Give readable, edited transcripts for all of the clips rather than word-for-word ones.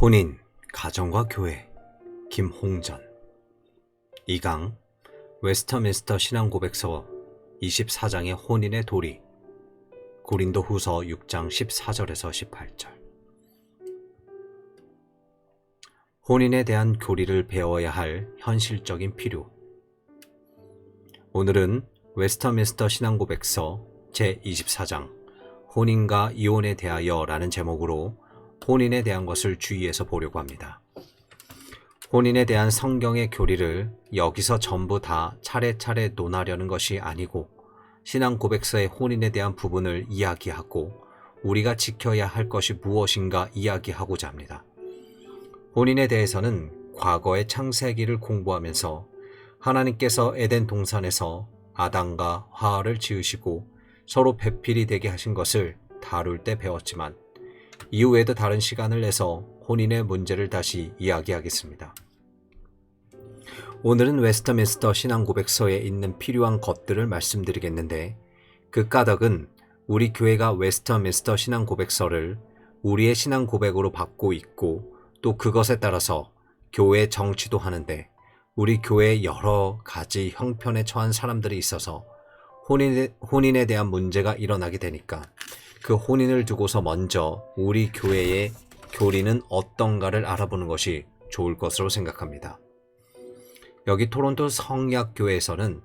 혼인, 가정과 교회, 김홍전. 2강, 웨스터민스터 신앙고백서 24장의 혼인의 도리, 고린도 후서 6장 14절에서 18절. 혼인에 대한 교리를 배워야 할 현실적인 필요. 오늘은 웨스터민스터 신앙고백서 제24장, 혼인과 이혼에 대하여 라는 제목으로 혼인에 대한 것을 주의해서 보려고 합니다. 혼인에 대한 성경의 교리를 여기서 전부 다 차례차례 논하려는 것이 아니고 신앙 고백서의 혼인에 대한 부분을 이야기하고 우리가 지켜야 할 것이 무엇인가 이야기하고자 합니다. 혼인에 대해서는 과거의 창세기를 공부하면서 하나님께서 에덴 동산에서 아담과 하와를 지으시고 서로 배필이 되게 하신 것을 다룰 때 배웠지만 이후에도 다른 시간을 내서 혼인의 문제를 다시 이야기하겠습니다. 오늘은 웨스터민스터 신앙고백서에 있는 필요한 것들을 말씀드리겠는데 그 까닭은 우리 교회가 웨스터민스터 신앙고백서를 우리의 신앙고백으로 받고 있고 또 그것에 따라서 교회 정치도 하는데 우리 교회에 여러 가지 형편에 처한 사람들이 있어서 혼인에 대한 문제가 일어나게 되니까 그 혼인을 두고서 먼저 우리 교회의 교리는 어떤가를 알아보는 것이 좋을 것으로 생각합니다. 여기 토론토 성약교회에서는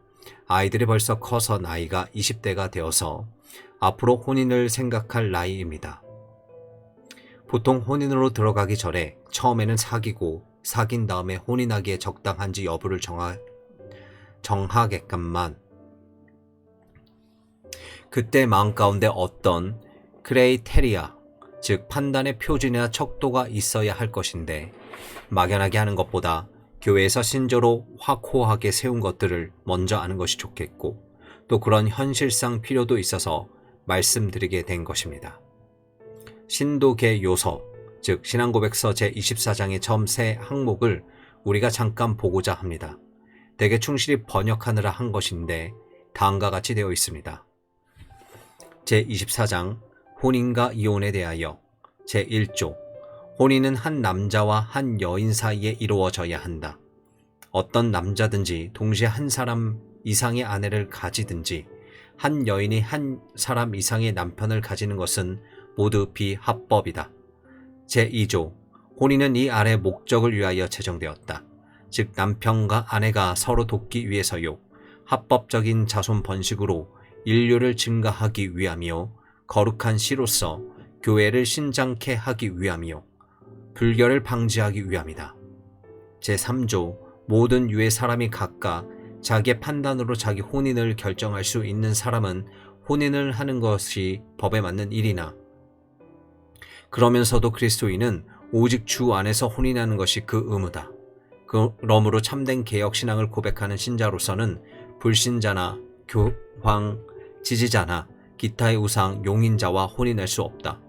아이들이 벌써 커서 나이가 20대가 되어서 앞으로 혼인을 생각할 나이입니다. 보통 혼인으로 들어가기 전에 처음에는 사귀고 사귄 다음에 혼인하기에 적당한지 여부를 정하게끔만 그때 마음 가운데 어떤 크레이테리아, 즉 판단의 표준이나 척도가 있어야 할 것인데 막연하게 하는 것보다 교회에서 신조로 확고하게 세운 것들을 먼저 아는 것이 좋겠고 또 그런 현실상 필요도 있어서 말씀드리게 된 것입니다. 신도계 요서, 즉 신앙고백서 제24장의 처음 세 항목을 우리가 잠깐 보고자 합니다. 대개 충실히 번역하느라 한 것인데 다음과 같이 되어 있습니다. 제24장 혼인과 이혼에 대하여 제1조 혼인은 한 남자와 한 여인 사이에 이루어져야 한다. 어떤 남자든지 동시에 한 사람 이상의 아내를 가지든지 한 여인이 한 사람 이상의 남편을 가지는 것은 모두 비합법이다. 제2조 혼인은 이 아래 목적을 위하여 제정되었다. 즉 남편과 아내가 서로 돕기 위해서요. 합법적인 자손 번식으로 인류를 증가하기 위함이요. 거룩한 시로서 교회를 신장케 하기 위함이요. 불결을 방지하기 위함이다. 제3조 모든 유의 사람이 각각 자기의 판단으로 자기 혼인을 결정할 수 있는 사람은 혼인을 하는 것이 법에 맞는 일이나 그러면서도 그리스도인은 오직 주 안에서 혼인하는 것이 그 의무다. 그러므로 참된 개혁신앙을 고백하는 신자로서는 불신자나 교황, 지지자나 기타의 우상, 용인자와 혼인할 수 없다.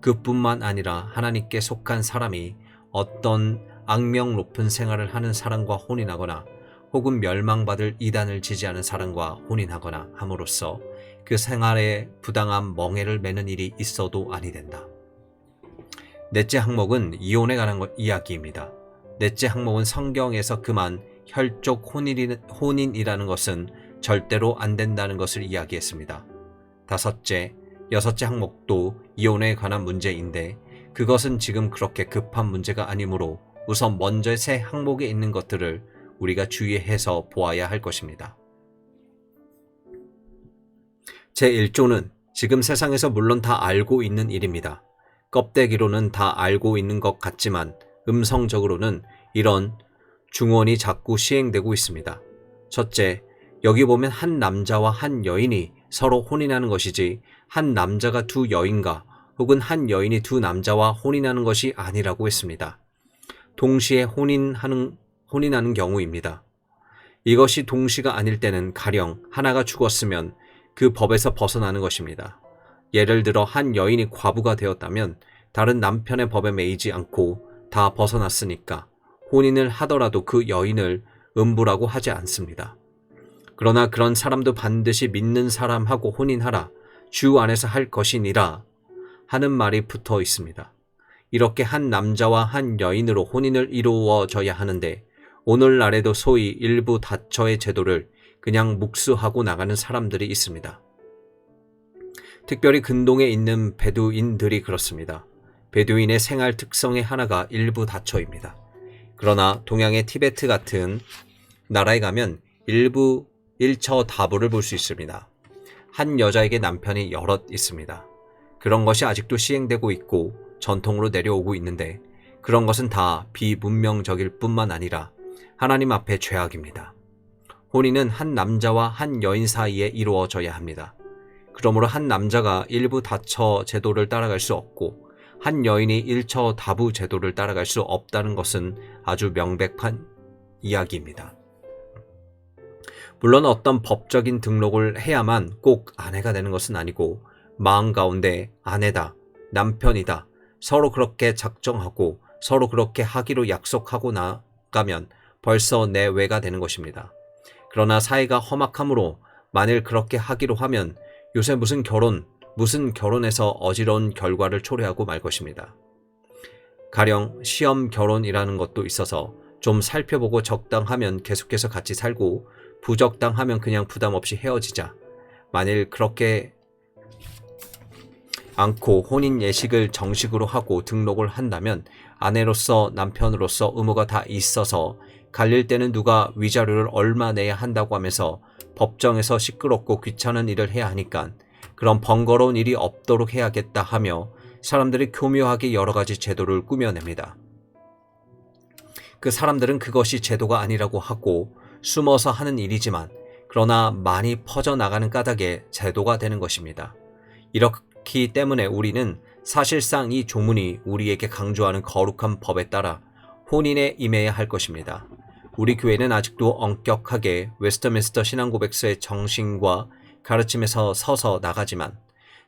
그뿐만 아니라 하나님께 속한 사람이 어떤 악명 높은 생활을 하는 사람과 혼인하거나 혹은 멸망받을 이단을 지지하는 사람과 혼인하거나 함으로써 그 생활에 부당한 멍해를 매는 일이 있어도 아니 된다. 넷째 항목은 이혼에 관한 이야기입니다. 넷째 항목은 성경에서 그만 혈족 혼인이라는 것은 절대로 안 된다는 것을 이야기했습니다. 다섯째, 여섯째 항목도 이혼에 관한 문제인데 그것은 지금 그렇게 급한 문제가 아니므로 우선 먼저 세 항목에 있는 것들을 우리가 주의해서 보아야 할 것입니다. 제1조는 지금 세상에서 물론 다 알고 있는 일입니다. 껍데기로는 다 알고 있는 것 같지만 음성적으로는 이런 중언이 자꾸 시행되고 있습니다. 첫째, 여기 보면 한 남자와 한 여인이 서로 혼인하는 것이지 한 남자가 두 여인과 혹은 한 여인이 두 남자와 혼인하는 것이 아니라고 했습니다. 동시에 혼인하는 경우입니다. 이것이 동시가 아닐 때는 가령 하나가 죽었으면 그 법에서 벗어나는 것입니다. 예를 들어 한 여인이 과부가 되었다면 다른 남편의 법에 매이지 않고 다 벗어났으니까 혼인을 하더라도 그 여인을 음부라고 하지 않습니다. 그러나 그런 사람도 반드시 믿는 사람하고 혼인하라 주 안에서 할 것이니라 하는 말이 붙어 있습니다. 이렇게 한 남자와 한 여인으로 혼인을 이루어져야 하는데 오늘날에도 소위 일부 다처의 제도를 그냥 묵수하고 나가는 사람들이 있습니다. 특별히 근동에 있는 베두인들이 그렇습니다. 베두인의 생활 특성의 하나가 일부 다처입니다. 그러나 동양의 티베트 같은 나라에 가면 일부 일처다부를 볼 수 있습니다. 한 여자에게 남편이 여럿 있습니다. 그런 것이 아직도 시행되고 있고 전통으로 내려오고 있는데 그런 것은 다 비문명적일 뿐만 아니라 하나님 앞에 죄악입니다. 혼인은 한 남자와 한 여인 사이에 이루어져야 합니다. 그러므로 한 남자가 일부 다처 제도를 따라갈 수 없고 한 여인이 일처 다부 제도를 따라갈 수 없다는 것은 아주 명백한 이야기입니다. 물론 어떤 법적인 등록을 해야만 꼭 아내가 되는 것은 아니고 마음 가운데 아내다, 남편이다, 서로 그렇게 작정하고 서로 그렇게 하기로 약속하고 나가면 벌써 내외가 되는 것입니다. 그러나 사이가 험악함으로 만일 그렇게 하기로 하면 요새 무슨 결혼에서 어지러운 결과를 초래하고 말 것입니다. 가령 시험 결혼이라는 것도 있어서 좀 살펴보고 적당하면 계속해서 같이 살고 부적당하면 그냥 부담 없이 헤어지자. 만일 그렇게 않고 혼인 예식을 정식으로 하고 등록을 한다면 아내로서 남편으로서 의무가 다 있어서 갈릴 때는 누가 위자료를 얼마 내야 한다고 하면서 법정에서 시끄럽고 귀찮은 일을 해야 하니까 그런 번거로운 일이 없도록 해야겠다 하며 사람들이 교묘하게 여러 가지 제도를 꾸며냅니다. 그 사람들은 그것이 제도가 아니라고 하고 숨어서 하는 일이지만 그러나 많이 퍼져나가는 까닭에 제도가 되는 것입니다. 이렇기 때문에 우리는 사실상 이 조문이 우리에게 강조하는 거룩한 법에 따라 혼인에 임해야 할 것입니다. 우리 교회는 아직도 엄격하게 웨스트민스터 신앙고백서의 정신과 가르침에서 서서 나가지만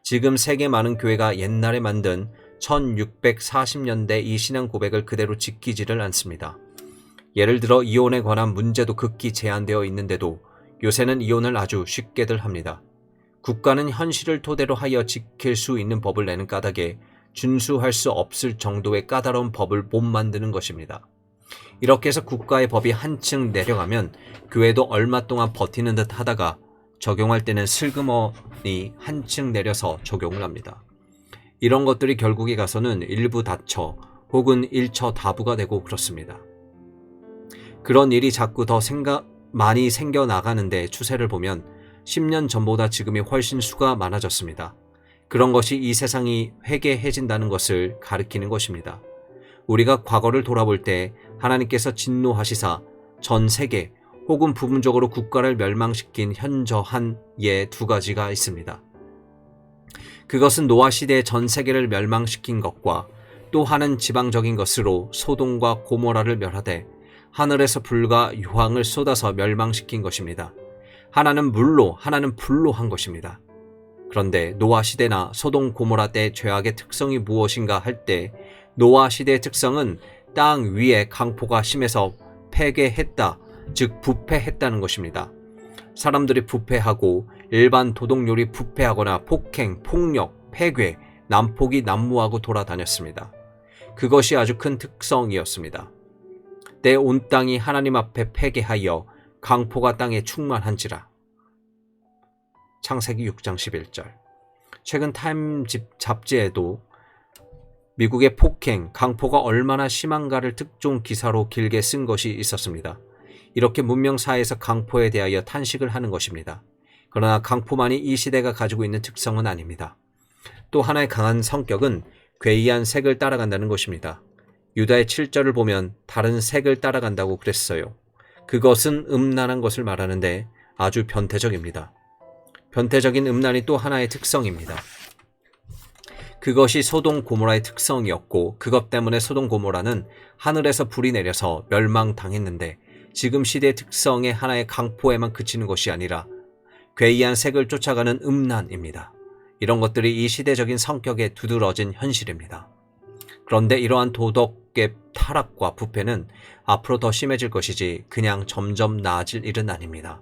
지금 세계 많은 교회가 옛날에 만든 1640년대 이 신앙고백을 그대로 지키지를 않습니다. 예를 들어 이혼에 관한 문제도 극히 제한되어 있는데도 요새는 이혼을 아주 쉽게들 합니다. 국가는 현실을 토대로 하여 지킬 수 있는 법을 내는 까닭에 준수할 수 없을 정도의 까다로운 법을 못 만드는 것입니다. 이렇게 해서 국가의 법이 한층 내려가면 교회도 얼마 동안 버티는 듯 하다가 적용할 때는 슬그머니 한층 내려서 적용을 합니다. 이런 것들이 결국에 가서는 일부 다처 혹은 일처 다부가 되고 그렇습니다. 그런 일이 자꾸 더 많이 생겨나가는데 추세를 보면 10년 전보다 지금이 훨씬 수가 많아졌습니다. 그런 것이 이 세상이 회개해진다는 것을 가리키는 것입니다. 우리가 과거를 돌아볼 때 하나님께서 진노하시사 전 세계 혹은 부분적으로 국가를 멸망시킨 현저한 예 두 가지가 있습니다. 그것은 노아 시대의 전 세계를 멸망시킨 것과 또 하나는 지방적인 것으로 소돔과 고모라를 멸하되 하늘에서 불과 유황을 쏟아서 멸망시킨 것입니다. 하나는 물로 하나는 불로 한 것입니다. 그런데 노아 시대나 소돔 고모라 때의 죄악의 특성이 무엇인가 할 때 노아 시대의 특성은 땅 위에 강포가 심해서 폐괴했다, 즉 부패했다는 것입니다. 사람들이 부패하고 일반 도덕률이 부패하거나 폭행, 폭력, 폐괴, 난폭이 난무하고 돌아다녔습니다. 그것이 아주 큰 특성이었습니다. 때 온 땅이 하나님 앞에 폐괴하여 강포가 땅에 충만한지라. 창세기 6장 11절. 최근 타임 잡지에도 미국의 폭행, 강포가 얼마나 심한가를 특종 기사로 길게 쓴 것이 있었습니다. 이렇게 문명사회에서 강포에 대하여 탄식을 하는 것입니다. 그러나 강포만이 이 시대가 가지고 있는 특성은 아닙니다. 또 하나의 강한 성격은 괴이한 색을 따라간다는 것입니다. 유다의 7절을 보면 다른 색을 따라간다고 그랬어요. 그것은 음란한 것을 말하는데 아주 변태적입니다. 변태적인 음란이 또 하나의 특성입니다. 그것이 소돔 고모라의 특성이었고 그것 때문에 소돔 고모라는 하늘에서 불이 내려서 멸망당했는데 지금 시대의 특성의 하나의 강포에만 그치는 것이 아니라 괴이한 색을 쫓아가는 음란입니다. 이런 것들이 이 시대적인 성격에 두드러진 현실입니다. 그런데 이러한 도덕의 타락과 부패는 앞으로 더 심해질 것이지 그냥 점점 나아질 일은 아닙니다.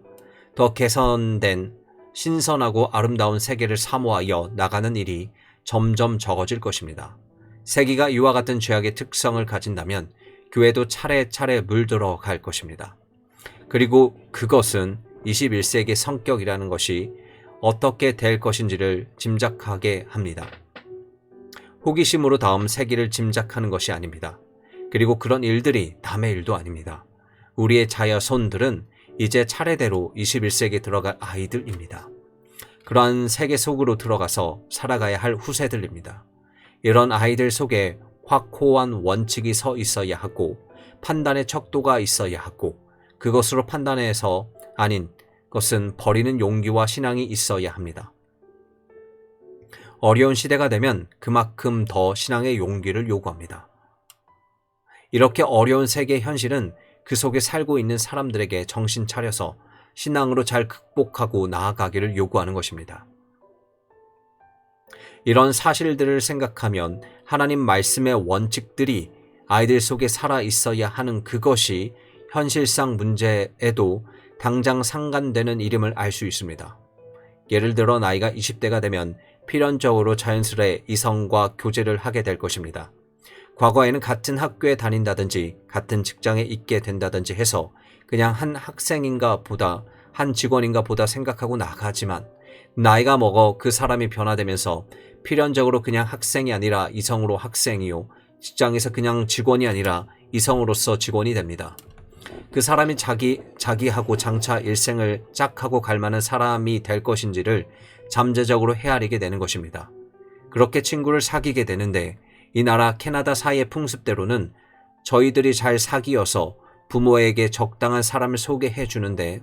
더 개선된 신선하고 아름다운 세계를 사모하여 나가는 일이 점점 적어질 것입니다. 세기가 이와 같은 죄악의 특성을 가진다면 교회도 차례차례 물들어 갈 것입니다. 그리고 그것은 21세기의 성격이라는 것이 어떻게 될 것인지를 짐작하게 합니다. 호기심으로 다음 세기를 짐작하는 것이 아닙니다. 그리고 그런 일들이 남의 일도 아닙니다. 우리의 자녀손들은 이제 차례대로 21세기에 들어갈 아이들입니다. 그러한 세계 속으로 들어가서 살아가야 할 후세들입니다. 이런 아이들 속에 확고한 원칙이 서 있어야 하고 판단의 척도가 있어야 하고 그것으로 판단해서 아닌 것은 버리는 용기와 신앙이 있어야 합니다. 어려운 시대가 되면 그만큼 더 신앙의 용기를 요구합니다. 이렇게 어려운 세계의 현실은 그 속에 살고 있는 사람들에게 정신 차려서 신앙으로 잘 극복하고 나아가기를 요구하는 것입니다. 이런 사실들을 생각하면 하나님 말씀의 원칙들이 아이들 속에 살아 있어야 하는 그것이 현실상 문제에도 당장 상관되는 일임을 알 수 있습니다. 예를 들어 나이가 20대가 되면 필연적으로 자연스레 이성과 교제를 하게 될 것입니다. 과거에는 같은 학교에 다닌다든지 같은 직장에 있게 된다든지 해서 그냥 한 학생인가 보다 한 직원인가 보다 생각하고 나가지만 나이가 먹어 그 사람이 변화되면서 필연적으로 그냥 학생이 아니라 이성으로 학생이요 직장에서 그냥 직원이 아니라 이성으로서 직원이 됩니다. 그 사람이 자기하고 장차 일생을 짝하고 갈 만한 사람이 될 것인지를 잠재적으로 헤아리게 되는 것입니다. 그렇게 친구를 사귀게 되는데 이 나라 캐나다 사이의 풍습대로는 저희들이 잘 사귀어서 부모에게 적당한 사람을 소개해 주는데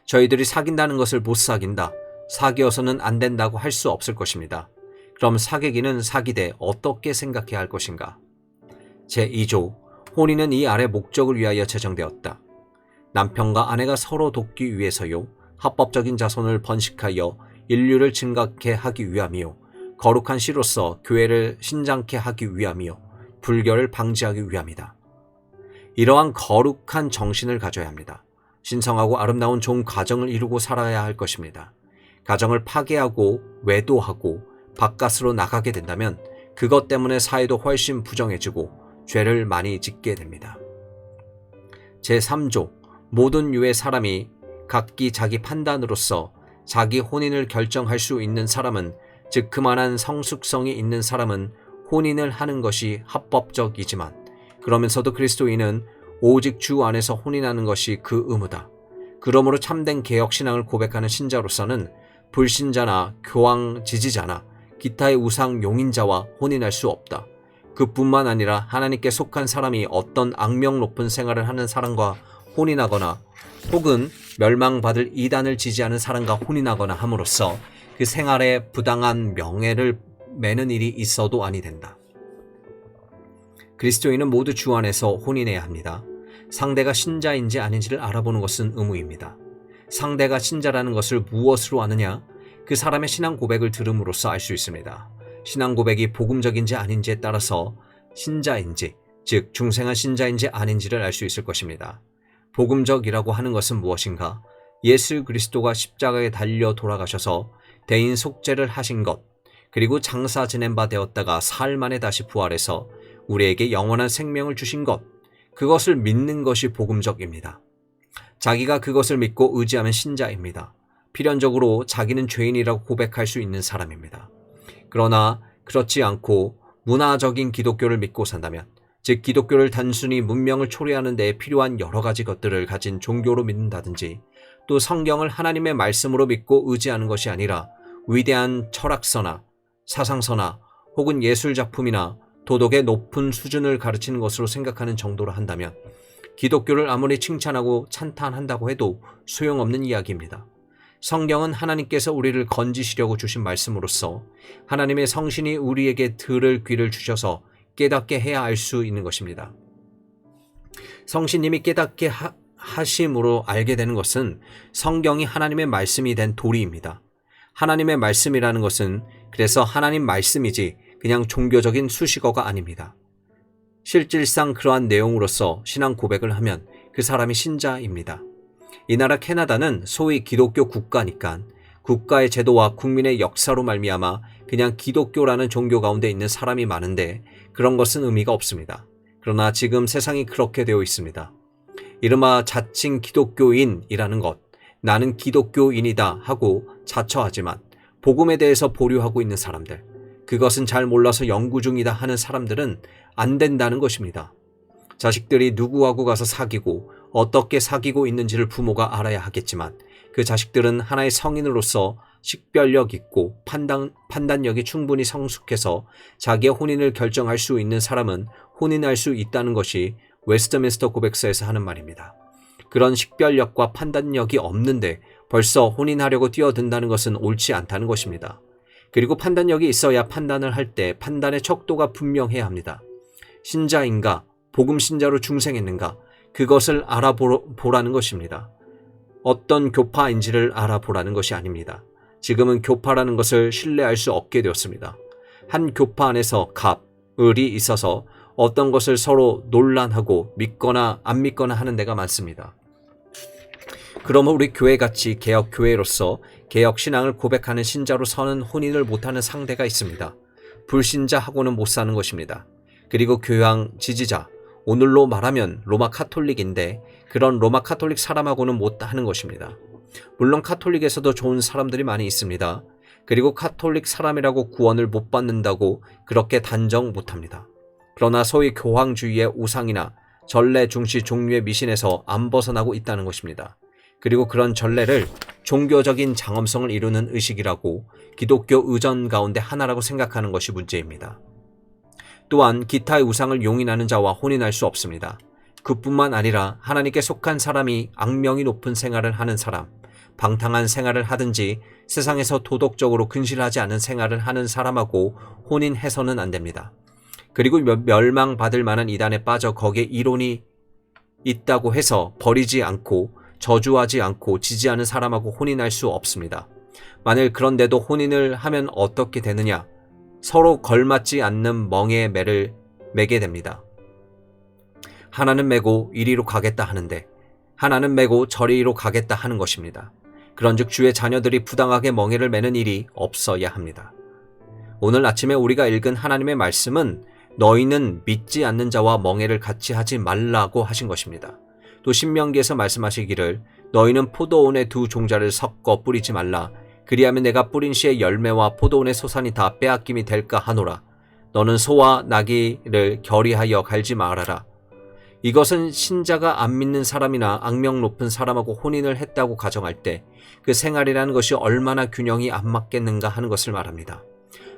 저희들이 사귄다는 것을 못 사귄다, 사귀어서는 안 된다고 할 수 없을 것입니다. 그럼 사귀기는 사귀되 어떻게 생각해야 할 것인가? 제2조 혼인은 이 아래 목적을 위하여 제정되었다. 남편과 아내가 서로 돕기 위해서요. 합법적인 자손을 번식하여 인류를 증가케 하기 위함이요. 거룩한 씨로서 교회를 신장케 하기 위함이요. 불결을 방지하기 위함이다. 이러한 거룩한 정신을 가져야 합니다. 신성하고 아름다운 좋은 가정을 이루고 살아야 할 것입니다. 가정을 파괴하고 외도하고 바깥으로 나가게 된다면 그것 때문에 사회도 훨씬 부정해지고 죄를 많이 짓게 됩니다. 제3조 모든 유의 사람이 각기 자기 판단으로서 자기 혼인을 결정할 수 있는 사람은 즉 그만한 성숙성이 있는 사람은 혼인을 하는 것이 합법적이지만 그러면서도 그리스도인은 오직 주 안에서 혼인하는 것이 그 의무다. 그러므로 참된 개혁신앙을 고백하는 신자로서는 불신자나 교황 지지자나 기타의 우상 용인자와 혼인할 수 없다. 그뿐만 아니라 하나님께 속한 사람이 어떤 악명 높은 생활을 하는 사람과 혼인하거나 혹은 멸망받을 이단을 지지하는 사람과 혼인하거나 함으로써 그 생활에 부당한 명예를 매는 일이 있어도 아니 된다. 그리스도인은 모두 주 안에서 혼인해야 합니다. 상대가 신자인지 아닌지를 알아보는 것은 의무입니다. 상대가 신자라는 것을 무엇으로 아느냐? 그 사람의 신앙 고백을 들음으로써 알 수 있습니다. 신앙 고백이 복음적인지 아닌지에 따라서 신자인지, 즉 중생한 신자인지 아닌지를 알 수 있을 것입니다. 복음적이라고 하는 것은 무엇인가? 예수 그리스도가 십자가에 달려 돌아가셔서 대인 속죄를 하신 것, 그리고 장사 지낸 바 되었다가 사흘 만에 다시 부활해서 우리에게 영원한 생명을 주신 것, 그것을 믿는 것이 복음적입니다. 자기가 그것을 믿고 의지하면 신자입니다. 필연적으로 자기는 죄인이라고 고백할 수 있는 사람입니다. 그러나 그렇지 않고 문화적인 기독교를 믿고 산다면, 즉 기독교를 단순히 문명을 초래하는 데 필요한 여러 가지 것들을 가진 종교로 믿는다든지 또 성경을 하나님의 말씀으로 믿고 의지하는 것이 아니라 위대한 철학서나 사상서나 혹은 예술작품이나 도덕의 높은 수준을 가르치는 것으로 생각하는 정도로 한다면 기독교를 아무리 칭찬하고 찬탄한다고 해도 소용없는 이야기입니다. 성경은 하나님께서 우리를 건지시려고 주신 말씀으로서 하나님의 성신이 우리에게 들을 귀를 주셔서 깨닫게 해야 알 수 있는 것입니다. 성신님이 깨닫게 하심으로 알게 되는 것은 성경이 하나님의 말씀이 된 도리입니다. 하나님의 말씀이라는 것은 그래서 하나님 말씀이지 그냥 종교적인 수식어가 아닙니다. 실질상 그러한 내용으로서 신앙 고백을 하면 그 사람이 신자입니다. 이 나라 캐나다는 소위 기독교 국가니까 국가의 제도와 국민의 역사로 말미암아 그냥 기독교라는 종교 가운데 있는 사람이 많은데 그런 것은 의미가 없습니다. 그러나 지금 세상이 그렇게 되어 있습니다. 이른바 자칭 기독교인이라는 것, 나는 기독교인이다 하고 자처하지만 복음에 대해서 보류하고 있는 사람들, 그것은 잘 몰라서 연구 중이다 하는 사람들은 안 된다는 것입니다. 자식들이 누구하고 가서 사귀고 어떻게 사귀고 있는지를 부모가 알아야 하겠지만 그 자식들은 하나의 성인으로서 식별력 있고 판단력이 충분히 성숙해서 자기의 혼인을 결정할 수 있는 사람은 혼인할 수 있다는 것이 웨스트민스터 고백서에서 하는 말입니다. 그런 식별력과 판단력이 없는데 벌써 혼인하려고 뛰어든다는 것은 옳지 않다는 것입니다. 그리고 판단력이 있어야 판단을 할 때 판단의 척도가 분명해야 합니다. 신자인가, 복음 신자로 중생했는가, 그것을 알아보라는 것입니다. 어떤 교파인지를 알아보라는 것이 아닙니다. 지금은 교파라는 것을 신뢰할 수 없게 되었습니다. 한 교파 안에서 갑, 을이 있어서 어떤 것을 서로 논란하고 믿거나 안 믿거나 하는 데가 많습니다. 그러면 우리 교회같이 개혁교회로서 개혁신앙을 고백하는 신자로 서는 혼인을 못하는 상대가 있습니다. 불신자하고는 못 사는 것입니다. 그리고 교황 지지자, 오늘로 말하면 로마 카톨릭인데 그런 로마 카톨릭 사람하고는 못 하는 것입니다. 물론 카톨릭에서도 좋은 사람들이 많이 있습니다. 그리고 카톨릭 사람이라고 구원을 못 받는다고 그렇게 단정 못합니다. 그러나 소위 교황주의의 우상이나 전래 중시 종류의 미신에서 안 벗어나고 있다는 것입니다. 그리고 그런 전례를 종교적인 장엄성을 이루는 의식이라고 기독교 의전 가운데 하나라고 생각하는 것이 문제입니다. 또한 기타의 우상을 용인하는 자와 혼인할 수 없습니다. 그뿐만 아니라 하나님께 속한 사람이 악명이 높은 생활을 하는 사람, 방탕한 생활을 하든지 세상에서 도덕적으로 근실하지 않은 생활을 하는 사람하고 혼인해서는 안 됩니다. 그리고 멸망받을 만한 이단에 빠져 거기에 이론이 있다고 해서 버리지 않고 저주하지 않고 지지하는 사람하고 혼인할 수 없습니다. 만일 그런데도 혼인을 하면 어떻게 되느냐? 서로 걸맞지 않는 멍에 매를 매게 됩니다. 하나는 매고 이리로 가겠다 하는데 하나는 매고 저리로 가겠다 하는 것입니다. 그런즉 주의 자녀들이 부당하게 멍에를 매는 일이 없어야 합니다. 오늘 아침에 우리가 읽은 하나님의 말씀은 너희는 믿지 않는 자와 멍에를 같이 하지 말라고 하신 것입니다. 또 신명기에서 말씀하시기를 너희는 포도원의 두 종자를 섞어 뿌리지 말라. 그리하면 내가 뿌린 씨의 열매와 포도원의 소산이 다 빼앗김이 될까 하노라. 너는 소와 나귀를 결의하여 갈지 말아라. 이것은 신자가 안 믿는 사람이나 악명 높은 사람하고 혼인을 했다고 가정할 때 그 생활이라는 것이 얼마나 균형이 안 맞겠는가 하는 것을 말합니다.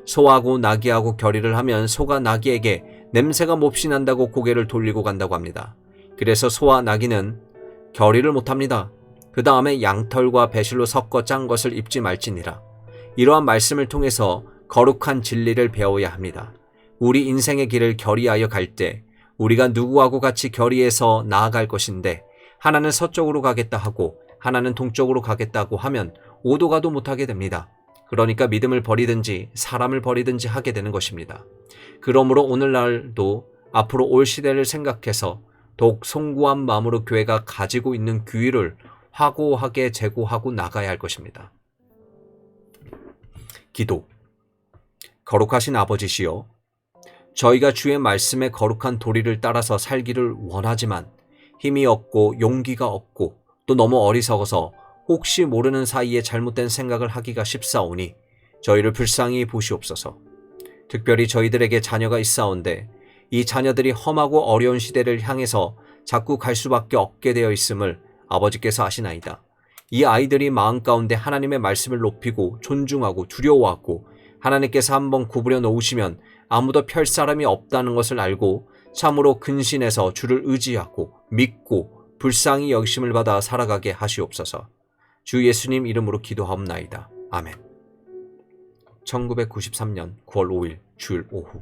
소하고 나귀하고 결의를 하면 소가 나귀에게 냄새가 몹시 난다고 고개를 돌리고 간다고 합니다. 그래서 소와 나귀는 결의를 못합니다. 그 다음에 양털과 배실로 섞어 짠 것을 입지 말지니라. 이러한 말씀을 통해서 거룩한 진리를 배워야 합니다. 우리 인생의 길을 결의하여 갈 때 우리가 누구하고 같이 결의해서 나아갈 것인데 하나는 서쪽으로 가겠다 하고 하나는 동쪽으로 가겠다고 하면 오도 가도 못하게 됩니다. 그러니까 믿음을 버리든지 사람을 버리든지 하게 되는 것입니다. 그러므로 오늘날도 앞으로 올 시대를 생각해서 더욱 송구한 마음으로 교회가 가지고 있는 규율을 확고하게 제고하고 나가야 할 것입니다. 기도. 거룩하신 아버지시여, 저희가 주의 말씀의 거룩한 도리를 따라서 살기를 원하지만 힘이 없고 용기가 없고 또 너무 어리석어서 혹시 모르는 사이에 잘못된 생각을 하기가 쉽사오니 저희를 불쌍히 보시옵소서. 특별히 저희들에게 자녀가 있사온데 이 자녀들이 험하고 어려운 시대를 향해서 자꾸 갈 수밖에 없게 되어 있음을 아버지께서 아시나이다. 이 아이들이 마음 가운데 하나님의 말씀을 높이고 존중하고 두려워하고 하나님께서 한번 구부려 놓으시면 아무도 펼 사람이 없다는 것을 알고 참으로 근신해서 주를 의지하고 믿고 불쌍히 여기심을 받아 살아가게 하시옵소서. 주 예수님 이름으로 기도하옵나이다. 아멘. 1993년 9월 5일 주일 오후